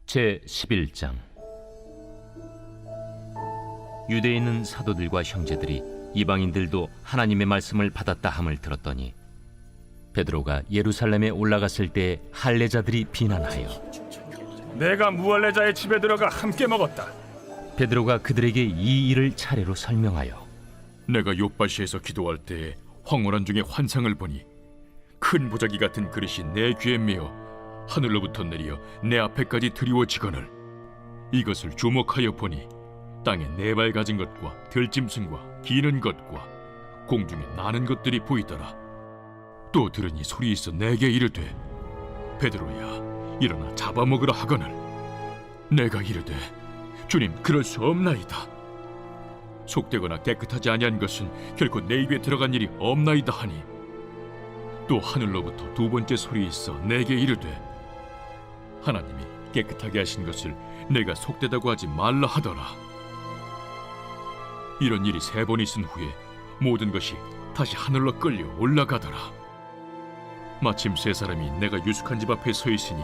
제11장. 유대에 있는 사도들과 형제들이 이방인들도 하나님의 말씀을 받았다 함을 들었더니 베드로가 예루살렘에 올라갔을 때 할례자들이 비난하여 내가 무할례자의 집에 들어가 함께 먹었다. 베드로가 그들에게 이 일을 차례로 설명하여 내가 요바시에서 기도할 때에 황홀한 중에 환상을 보니 큰 보자기 같은 그릇이 내 귀에 메어 하늘로부터 내려 내 앞에까지 드리워지거늘 이것을 주목하여 보니 땅에 네 발 가진 것과 들짐승과 기는 것과 공중에 나는 것들이 보이더라. 또 들으니 소리 있어 내게 이르되 베드로야 일어나 잡아먹으라 하거늘 내가 이르되 주님 그럴 수 없나이다. 속되거나 깨끗하지 아니한 것은 결코 내 입에 들어간 일이 없나이다 하니 또 하늘로부터 두 번째 소리 있어 내게 이르되 하나님이 깨끗하게 하신 것을 내가 속되다고 하지 말라 하더라. 이런 일이 세 번 있은 후에 모든 것이 다시 하늘로 끌려 올라가더라. 마침 세 사람이 내가 유숙한 집 앞에 서 있으니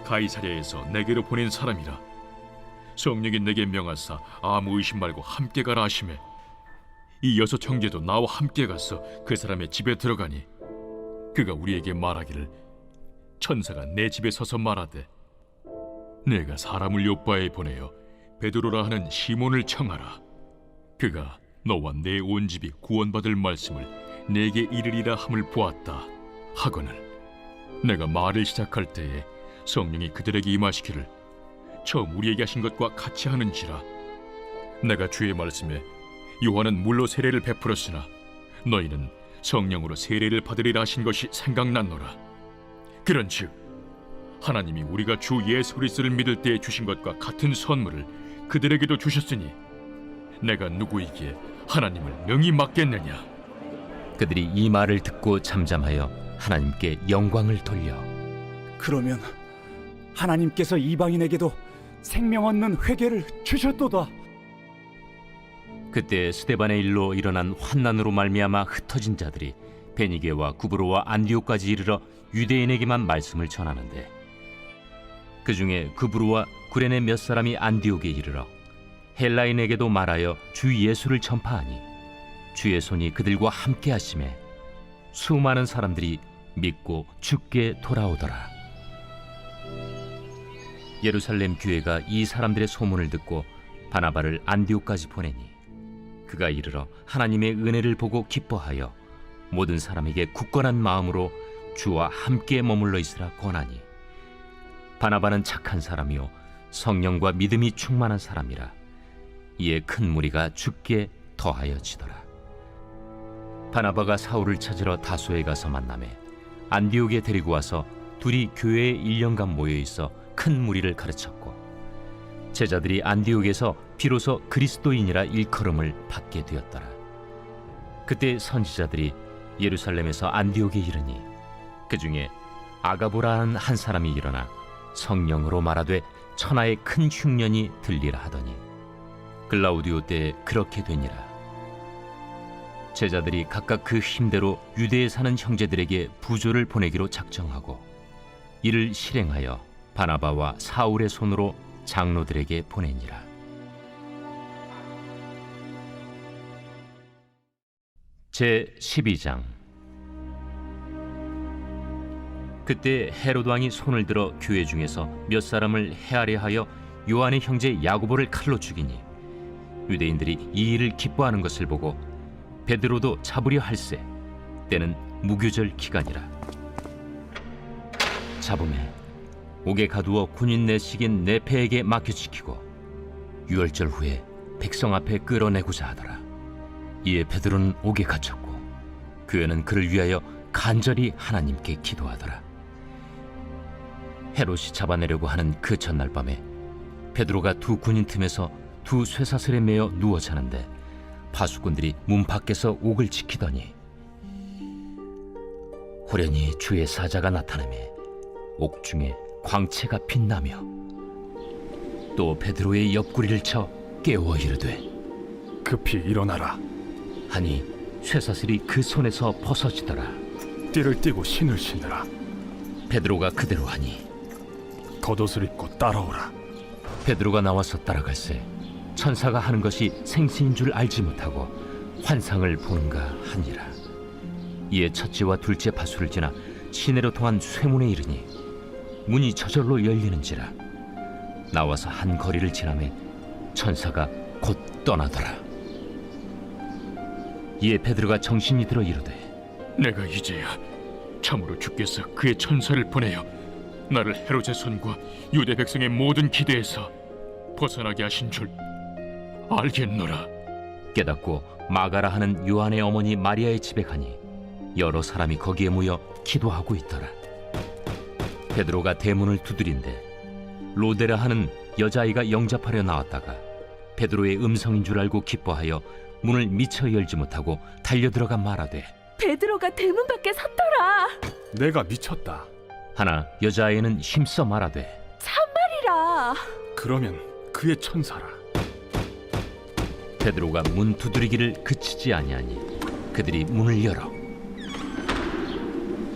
가이사랴에서 내게로 보낸 사람이라. 성령이 내게 명하사 아무 의심 말고 함께 가라 하시매 이 여섯 형제도 나와 함께 가서 그 사람의 집에 들어가니 그가 우리에게 말하기를 천사가 내 집에 서서 말하되 내가 사람을 요바에 보내어 베드로라 하는 시몬을 청하라. 그가 너와 내 온 집이 구원받을 말씀을 내게 이르리라 함을 보았다 하거늘 내가 말을 시작할 때에 성령이 그들에게 임하시기를 처음 우리에게 하신 것과 같이 하는지라. 내가 주의 말씀에 요한은 물로 세례를 베풀었으나 너희는 성령으로 세례를 받으리라 하신 것이 생각났노라. 그런즉 하나님이 우리가 주 예수 그리스도를 믿을 때에 주신 것과 같은 선물을 그들에게도 주셨으니 내가 누구에게 하나님을 능히 맡겠느냐. 그들이 이 말을 듣고 잠잠하여 하나님께 영광을 돌려 그러면 하나님께서 이방인에게도 생명 얻는 회개를 주셨도다. 그때 스데반의 일로 일어난 환난으로 말미암아 흩어진 자들이 베니게와 구브로와 안디옥까지 이르러 유대인에게만 말씀을 전하는데 그 중에 구브로와 구레네 몇 사람이 안디옥에 이르러 헬라인에게도 말하여 주 예수를 전파하니 주의 손이 그들과 함께 하심에 수많은 사람들이 믿고 주께 돌아오더라. 예루살렘 교회가 이 사람들의 소문을 듣고 바나바를 안디옥까지 보내니 그가 이르러 하나님의 은혜를 보고 기뻐하여 모든 사람에게 굳건한 마음으로 주와 함께 머물러 있으라 권하니 바나바는 착한 사람이요 성령과 믿음이 충만한 사람이라. 이에 큰 무리가 주께 더하여지더라. 바나바가 사울을 찾으러 다소에 가서 만나매 안디옥에 데리고 와서 둘이 교회에 1년간 모여 있어 큰 무리를 가르쳤고 제자들이 안디옥에서 비로소 그리스도인이라 일컬음을 받게 되었더라. 그때 선지자들이 예루살렘에서 안디옥에 이르니 그 중에 아가보라는 한 사람이 일어나 성령으로 말하되 천하의 큰 흉년이 들리라 하더니 글라우디오 때에 그렇게 되니라. 제자들이 각각 그 힘대로 유대에 사는 형제들에게 부조를 보내기로 작정하고 이를 실행하여 바나바와 사울의 손으로 장로들에게 보내니라. 제12장. 그때 헤롯 왕이 손을 들어 교회 중에서 몇 사람을 해하려 하여 요한의 형제 야고보를 칼로 죽이니 유대인들이 이 일을 기뻐하는 것을 보고 베드로도 잡으려 할세 때는 무교절 기간이라. 잡음에 옥에 가두어 군인 내식인 네페에게 맡겨지키고 유월절 후에 백성 앞에 끌어내고자 하더라. 이에 베드로는 옥에 갇혔고 교회는 그를 위하여 간절히 하나님께 기도하더라. 헤롯이 잡아내려고 하는 그 전날 밤에 베드로가 두 군인 틈에서 두 쇠사슬에 매어 누워 자는데 파수꾼들이 문 밖에서 옥을 지키더니 호련히 주의 사자가 나타나매 옥중에 광채가 빛나며 또 베드로의 옆구리를 쳐 깨워 이르되 급히 일어나라. 하니 쇠사슬이 그 손에서 벗어지더라. 띠를 띠고 신을 신으라. 베드로가 그대로 하니 겉옷을 입고 따라오라. 베드로가 나와서 따라갈새 천사가 하는 것이 생시인 줄 알지 못하고 환상을 보는가 하니라. 이에 첫째와 둘째 파수를 지나 시내로 통한 쇠문에 이르니 문이 저절로 열리는지라. 나와서 한 거리를 지나매 천사가 곧 떠나더라. 이에 베드로가 정신이 들어 이르되 내가 이제야 참으로 주께서 그의 천사를 보내어 나를 헤롯의 손과 유대 백성의 모든 기대에서 벗어나게 하신 줄 알겠노라. 깨닫고 마가라 하는 요한의 어머니 마리아의 집에 가니 여러 사람이 거기에 모여 기도하고 있더라. 베드로가 대문을 두드린데 로데라 하는 여자아이가 영접하려 나왔다가 베드로의 음성인 줄 알고 기뻐하여 문을 미처 열지 못하고 달려들어가 말하되 베드로가 대문 밖에 섰더라. 내가 미쳤다. 하나 여자아이는 힘써 말하되 참말이라. 그러면 그의 천사라. 베드로가 문 두드리기를 그치지 아니하니 그들이 문을 열어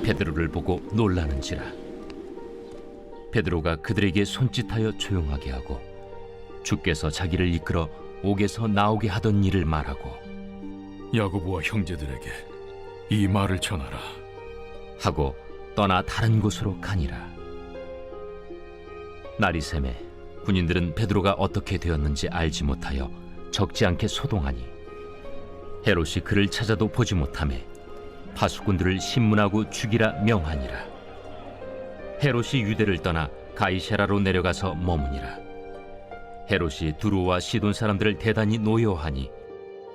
베드로를 보고 놀라는지라. 베드로가 그들에게 손짓하여 조용하게 하고 주께서 자기를 이끌어 옥에서 나오게 하던 일을 말하고 야고보와 형제들에게 이 말을 전하라. 하고 떠나 다른 곳으로 가니라. 날이 새매 군인들은 베드로가 어떻게 되었는지 알지 못하여 적지 않게 소동하니 헤롯이 그를 찾아도 보지 못하매 파수꾼들을 신문하고 죽이라 명하니라. 헤롯이 유대를 떠나 가이사라로 내려가서 머무니라. 헤롯이 두로와 시돈 사람들을 대단히 노여하니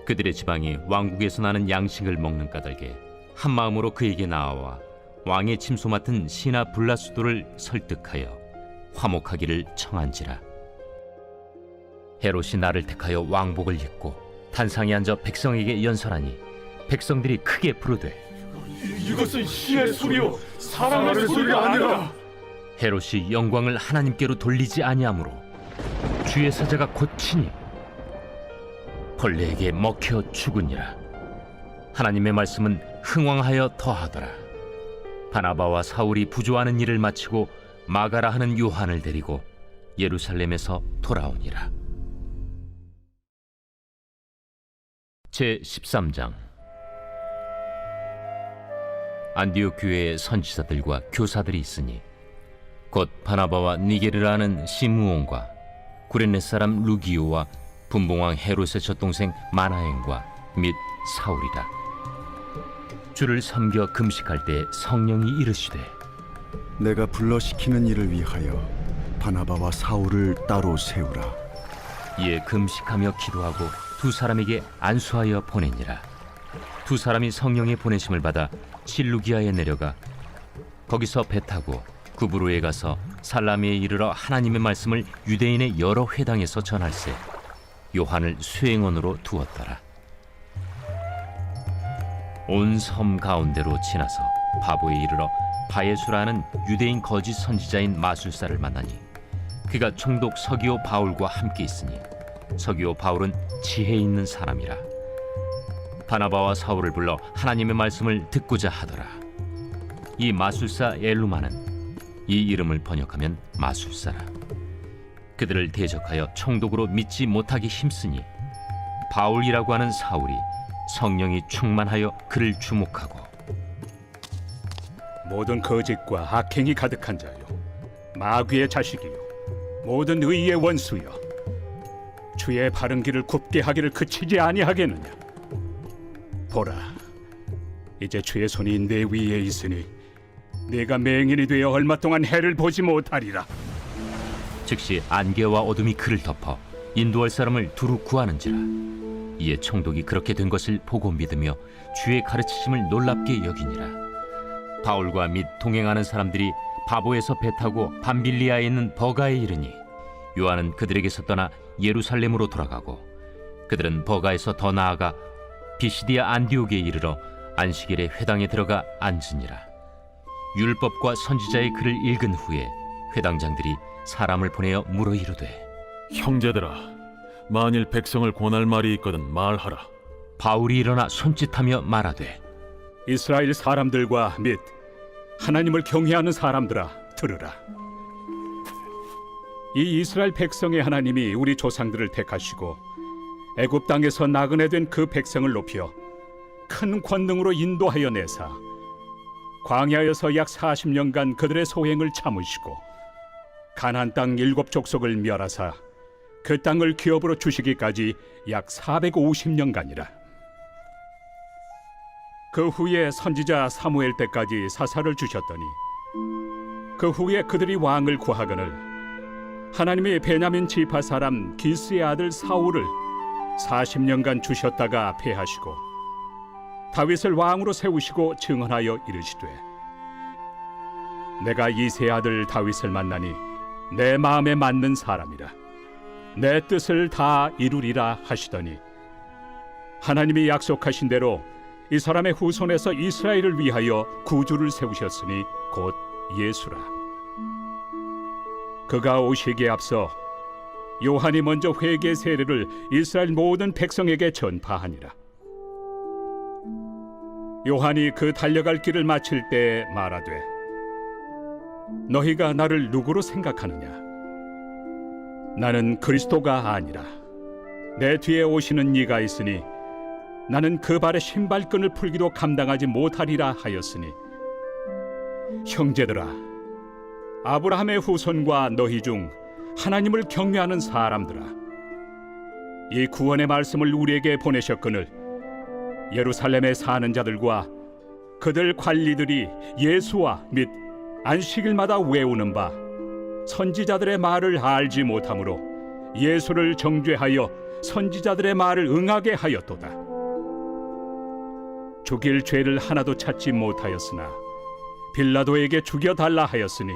그들의 지방이 왕국에서 나는 양식을 먹는 까닭에 한 마음으로 그에게 나아와 왕의 침소 맡은 시나 블라수도를 설득하여 화목하기를 청한지라. 헤롯이 나를 택하여 왕복을 입고 단상에 앉아 백성에게 연설하니 백성들이 크게 부르되 이것은 시의 소리요 사람의 소리가 아니라. 헤롯이 영광을 하나님께로 돌리지 아니하므로 주의 사자가 곧치니 벌레에게 먹혀 죽으니라. 하나님의 말씀은 흥왕하여 더하더라. 바나바와 사울이 부조하는 일을 마치고 마가라 하는 요한을 데리고 예루살렘에서 돌아오니라. 제 13장. 안디옥 교회에 선지자들과 교사들이 있으니 곧 바나바와 니게르라 하는 시므온과 구레네 사람 루기오와 분봉왕 헤롯의 젖동생 마나엔과 및 사울이라. 주를 섬겨 금식할 때 성령이 이르시되 내가 불러시키는 일을 위하여 바나바와 사울을 따로 세우라. 이에 금식하며 기도하고 두 사람에게 안수하여 보내니라. 두 사람이 성령의 보내심을 받아 실루기아에 내려가 거기서 배 타고 구브로에 가서 살라미에 이르러 하나님의 말씀을 유대인의 여러 회당에서 전할세 요한을 수행원으로 두었더라. 온 섬 가운데로 지나서 바보에 이르러 바예수라는 유대인 거짓 선지자인 마술사를 만나니 그가 총독 서기오 바울과 함께 있으니 서기오 바울은 지혜 있는 사람이라. 바나바와 사울을 불러 하나님의 말씀을 듣고자 하더라. 이 마술사 엘루마는 이 이름을 번역하면 마술사라. 그들을 대적하여 총독으로 믿지 못하기 힘쓰니 바울이라고 하는 사울이 성령이 충만하여 그를 주목하고 모든 거짓과 악행이 가득한 자요 마귀의 자식이요 모든 의의 원수여 주의 바른 길을 굽게 하기를 그치지 아니하겠느냐. 보라, 이제 주의 손이 내 위에 있으니 네가 맹인이 되어 얼마 동안 해를 보지 못하리라. 즉시 안개와 어둠이 그를 덮어 인도할 사람을 두루 구하는지라. 이에 총독이 그렇게 된 것을 보고 믿으며 주의 가르치심을 놀랍게 여기니라. 바울과 및 동행하는 사람들이 바보에서 배 타고 밤빌리아에 있는 버가에 이르니 요한은 그들에게서 떠나 예루살렘으로 돌아가고 그들은 버가에서 더 나아가 비시디아 안디옥에 이르러 안식일에 회당에 들어가 앉으니라. 율법과 선지자의 글을 읽은 후에 회당장들이 사람을 보내어 물어 이르되 형제들아, 만일 백성을 권할 말이 있거든 말하라. 바울이 일어나 손짓하며 말하되 이스라엘 사람들과 및 하나님을 경외하는 사람들아 들으라. 이 이스라엘 백성의 하나님이 우리 조상들을 택하시고 애굽 땅에서 나그네 된 그 백성을 높여 큰 권능으로 인도하여 내사 광야에서 약 40년간 그들의 소행을 참으시고 가나안 땅 7족속을 멸하사 그 땅을 기업으로 주시기까지 약 450년간이라. 그 후에 선지자 사무엘 때까지 사사를 주셨더니 그 후에 그들이 왕을 구하거늘 하나님이 베냐민 지파 사람 기스의 아들 사울을 40년간 주셨다가 패하시고 다윗을 왕으로 세우시고 증언하여 이르시되 내가 이새의 아들 다윗을 만나니 내 마음에 맞는 사람이라 내 뜻을 다 이루리라 하시더니 하나님이 약속하신 대로 이 사람의 후손에서 이스라엘을 위하여 구주를 세우셨으니 곧 예수라. 그가 오시기에 앞서 요한이 먼저 회개 세례를 이스라엘 모든 백성에게 전파하니라. 요한이 그 달려갈 길을 마칠 때 말하되 너희가 나를 누구로 생각하느냐? 나는 그리스도가 아니라 내 뒤에 오시는 이가 있으니 나는 그 발의 신발끈을 풀기도 감당하지 못하리라 하였으니 형제들아 아브라함의 후손과 너희 중 하나님을 경외하는 사람들아 이 구원의 말씀을 우리에게 보내셨거늘 예루살렘에 사는 자들과 그들 관리들이 예수와 및 안식일마다 외우는 바 선지자들의 말을 알지 못하므로 예수를 정죄하여 선지자들의 말을 응하게 하였도다. 죽일 죄를 하나도 찾지 못하였으나 빌라도에게 죽여달라 하였으니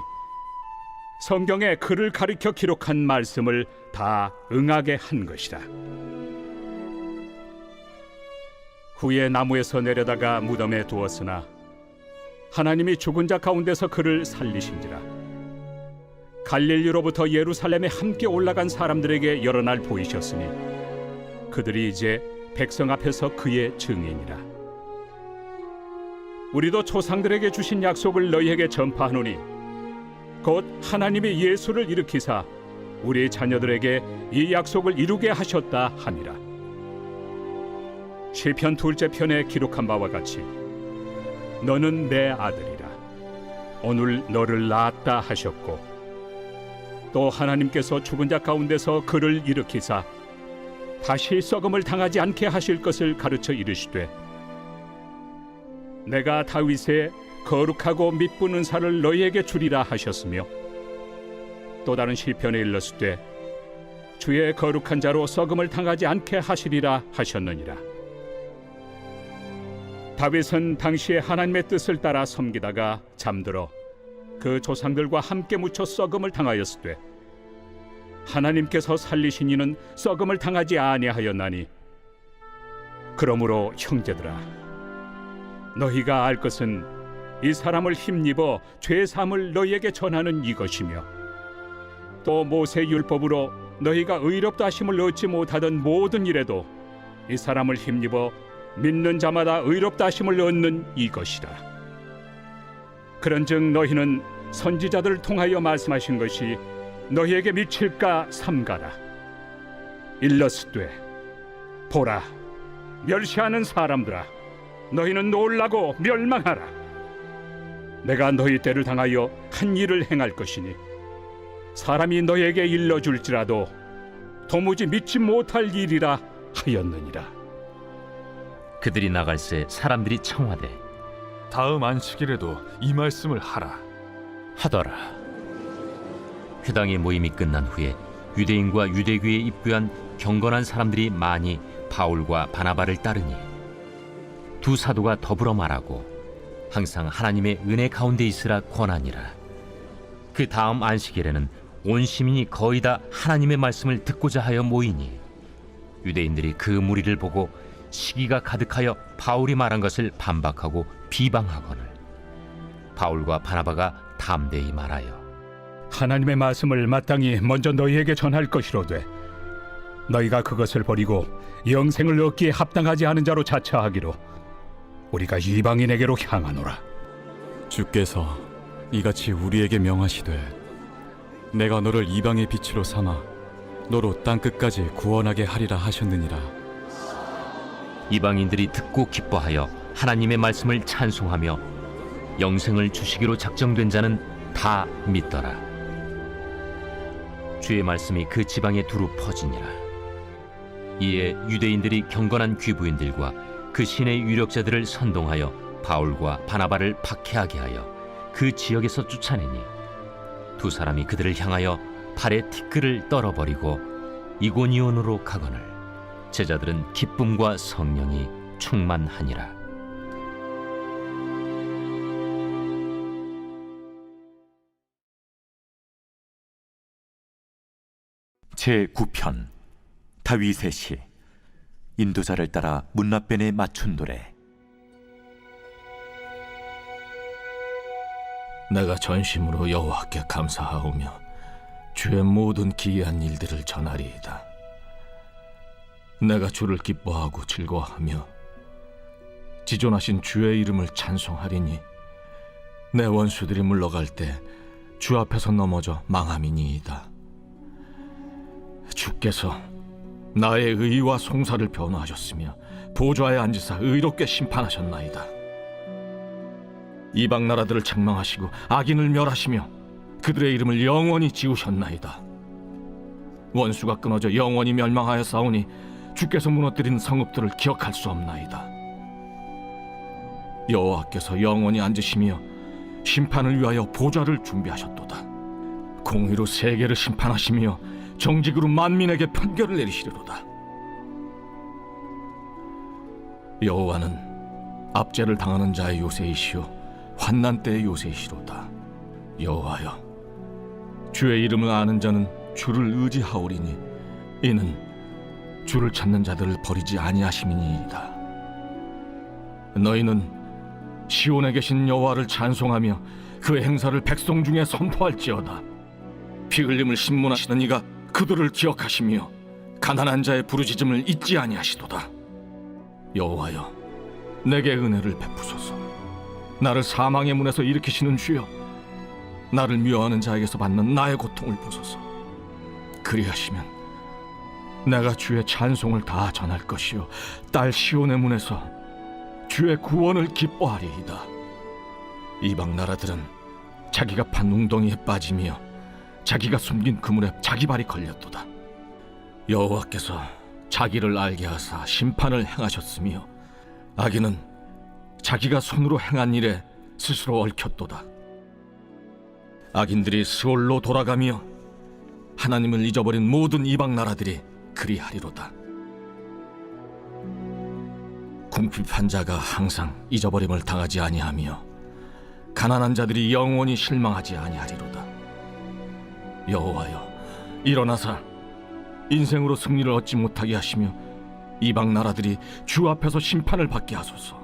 성경에 그를 가리켜 기록한 말씀을 다 응하게 한 것이다. 후에 나무에서 내려다가 무덤에 두었으나 하나님이 죽은 자 가운데서 그를 살리신지라. 갈릴리로부터 예루살렘에 함께 올라간 사람들에게 여러 날 보이셨으니 그들이 이제 백성 앞에서 그의 증인이라. 우리도 조상들에게 주신 약속을 너희에게 전파하노니 곧 하나님이 예수를 일으키사 우리 자녀들에게 이 약속을 이루게 하셨다 하니라. 시편 2째 편에 기록한 바와 같이 너는 내 아들이라 오늘 너를 낳았다 하셨고 또 하나님께서 죽은 자 가운데서 그를 일으키사 다시 썩음을 당하지 않게 하실 것을 가르쳐 이르시되 내가 다윗의 거룩하고 미쁜 은사를 너희에게 주리라 하셨으며 또 다른 시편에 일렀으되 주의 거룩한 자로 썩음을 당하지 않게 하시리라 하셨느니라. 다윗은 당시에 하나님의 뜻을 따라 섬기다가 잠들어 그 조상들과 함께 묻혀 썩음을 당하였으되 하나님께서 살리신 이는 썩음을 당하지 아니하였나니 그러므로 형제들아 너희가 알 것은 이 사람을 힘입어 죄 사함을 너희에게 전하는 이것이며 또 모세 율법으로 너희가 의롭다 하심을 얻지 못하던 모든 일에도 이 사람을 힘입어 믿는 자마다 의롭다 하심을 얻는 이것이라. 그런즉 너희는 선지자들을 통하여 말씀하신 것이 너희에게 미칠까 삼가라. 일러스되 보라 멸시하는 사람들아 너희는 놀라고 멸망하라. 내가 너희 때를 당하여 한 일을 행할 것이니 사람이 너희에게 일러줄지라도 도무지 믿지 못할 일이라 하였느니라. 그들이 나갈새 사람들이 청하되 다음 안식일에도 이 말씀을 하라. 하더라. 회당의 모임이 끝난 후에 유대인과 유대교에 입부한 경건한 사람들이 많이 바울과 바나바를 따르니 두 사도가 더불어 말하고 항상 하나님의 은혜 가운데 있으라 권하니라. 그 다음 안식일에는 온 시민이 거의 다 하나님의 말씀을 듣고자 하여 모이니 유대인들이 그 무리를 보고 시기가 가득하여 바울이 말한 것을 반박하고 비방하거늘 바울과 바나바가 담대히 말하여 하나님의 말씀을 마땅히 먼저 너희에게 전할 것이로되 너희가 그것을 버리고 영생을 얻기에 합당하지 않은 자로 자처하기로 우리가 이방인에게로 향하노라. 주께서 이같이 우리에게 명하시되 내가 너를 이방의 빛으로 삼아 너로 땅 끝까지 구원하게 하리라 하셨느니라. 이방인들이 듣고 기뻐하여 하나님의 말씀을 찬송하며 영생을 주시기로 작정된 자는 다 믿더라. 주의 말씀이 그 지방에 두루 퍼지니라. 이에 유대인들이 경건한 귀부인들과 그 신의 유력자들을 선동하여 바울과 바나바를 박해하게 하여 그 지역에서 쫓아내니 두 사람이 그들을 향하여 발에 티끌을 떨어버리고 이고니온으로 가거늘 제자들은 기쁨과 성령이 충만하니라. 제9편 다윗의 시. 인도자를 따라 문라변에 맞춘 노래. 내가 전심으로 여호와께 감사하오며 주의 모든 기이한 일들을 전하리이다. 내가 주를 기뻐하고 즐거워하며 지존하신 주의 이름을 찬송하리니 내 원수들이 물러갈 때 주 앞에서 넘어져 망함이니이다. 주께서 나의 의와 송사를 변호하셨으며 보좌에 앉으사 의롭게 심판하셨나이다. 이방 나라들을 책망하시고 악인을 멸하시며 그들의 이름을 영원히 지우셨나이다. 원수가 끊어져 영원히 멸망하여 싸우니 주께서 무너뜨린 성읍들을 기억할 수 없나이다. 여호와께서 영원히 앉으시며 심판을 위하여 보좌를 준비하셨도다. 공의로 세계를 심판하시며 정직으로 만민에게 판결을 내리시리로다. 여호와는 압제를 당하는 자의 요새이시오 환난 때의 요새이시로다. 여호와여, 주의 이름을 아는 자는 주를 의지하오리니 이는 주를 찾는 자들을 버리지 아니하심이니이다. 너희는 시온에 계신 여호와를 찬송하며 그 행사를 백성 중에 선포할지어다. 피 흘림을 신문하시는 이가 그들을 기억하시며 가난한 자의 부르짖음을 잊지 아니하시도다. 여호와여, 내게 은혜를 베푸소서. 나를 사망의 문에서 일으키시는 주여, 나를 미워하는 자에게서 받는 나의 고통을 보소서. 그리하시면 내가 주의 찬송을 다 전할 것이요 딸 시온의 문에서 주의 구원을 기뻐하리이다. 이방 나라들은 자기가 판 웅덩이에 빠지며 자기가 숨긴 그물에 자기 발이 걸렸도다. 여호와께서 자기를 알게 하사 심판을 행하셨으며 악인은 자기가 손으로 행한 일에 스스로 얽혔도다. 악인들이 스올로 돌아가며 하나님을 잊어버린 모든 이방 나라들이 그리하리로다. 궁핍한 자가 항상 잊어버림을 당하지 아니하며 가난한 자들이 영원히 실망하지 아니하리로다. 여호와여, 일어나사 인생으로 승리를 얻지 못하게 하시며 이방 나라들이 주 앞에서 심판을 받게 하소서.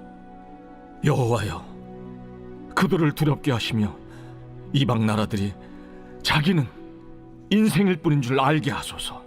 여호와여, 그들을 두렵게 하시며 이방 나라들이 자기는 인생일 뿐인 줄 알게 하소서.